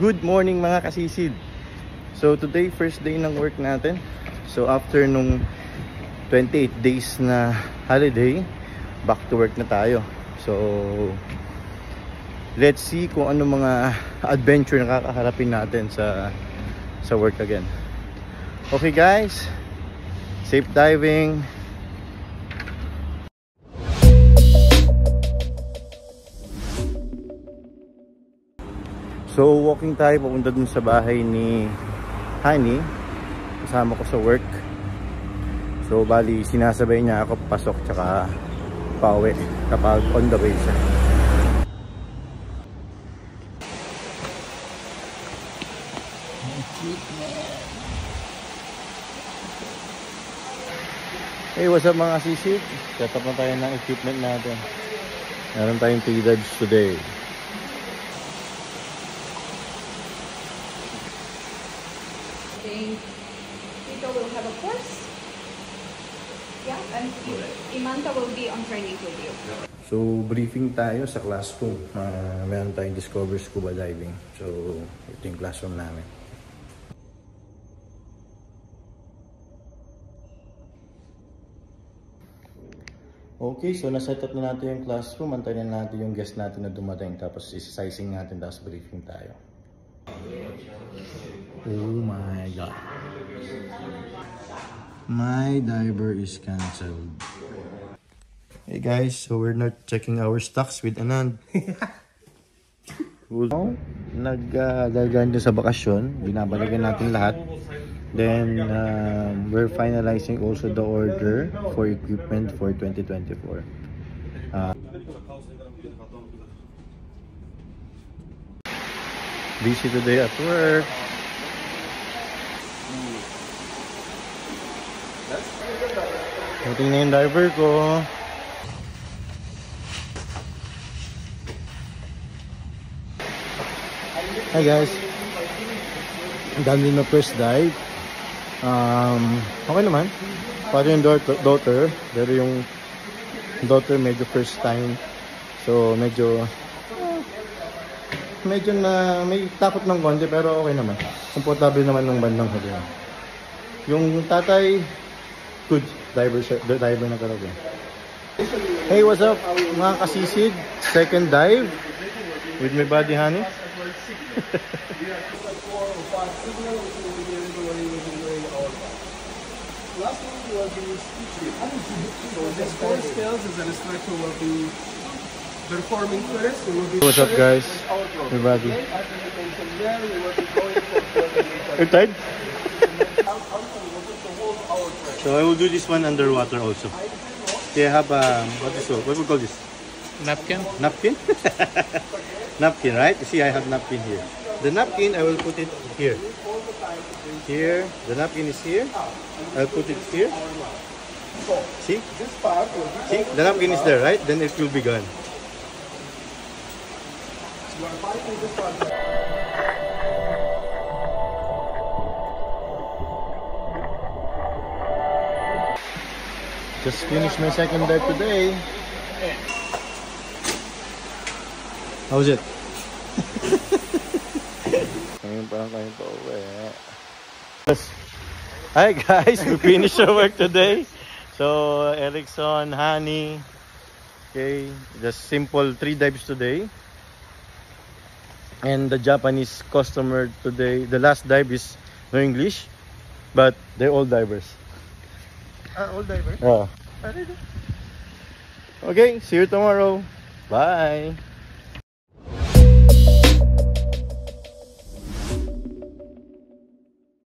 Good morning mga kasisid. So today first day ng work natin. So after nung 28 days na holiday, back to work na tayo. So let's see kung ano mga adventure na kakaharapin natin sa work again. Okay guys, safe diving. So walking tayo papunta dun sa bahay ni Honey, kasama ko sa work. So bali sinasabay niya ako pasok tsaka pauwi kapag on the way siya. Hey, what's up mga sisig? Set up na tayo ng equipment natin. Meron tayong 3 dives today. Tito will have a course. Yeah, and Imanta will be on training with you. So, briefing tayo sa classroom. Meron tayong Discover Scuba Diving. So, ito yung classroom namin. Okay, so na-set up na natin yung classroom. Antayin na natin yung guest natin na dumating. Tapos, isi-sizing natin. Tapos, briefing tayo. Oh my god. My diver is cancelled. Hey guys, so we're not checking our stocks with Anand. Nag-gagaan sa bakasyon. Binabalikan natin lahat. Then we're finalizing also the order for equipment for 2024. Busy today at work. Buting na yung diver ko. Hi guys. Ang dami na first dive. Okay naman. Para yung daughter. Pero yung daughter medyo first time. So medyo na may takot ng konti pero okay naman. Komportable naman ng bandang huli. Yung tatay, good diver na talaga. Hey, what's up mga kasisid? Second dive with my buddy Honey. So this core skills is an instructor will be performing first. What's up guys? Everybody. You're tired? So I will do this one underwater also. They have what we call this? Napkin? Napkin? Napkin, right? You see I have napkin here. The napkin I will put it here. Here, the napkin is here. I'll put it here. See? See? The napkin is there, right? Then it will be gone. Just finished my second dive today. How was it? Hi guys, we finished our work today. So Erickson, Honey, okay, just simple 3 dives today. And the Japanese customer today, the last dive is no English, but they're all divers. All divers? Oh. Okay, see you tomorrow. Bye.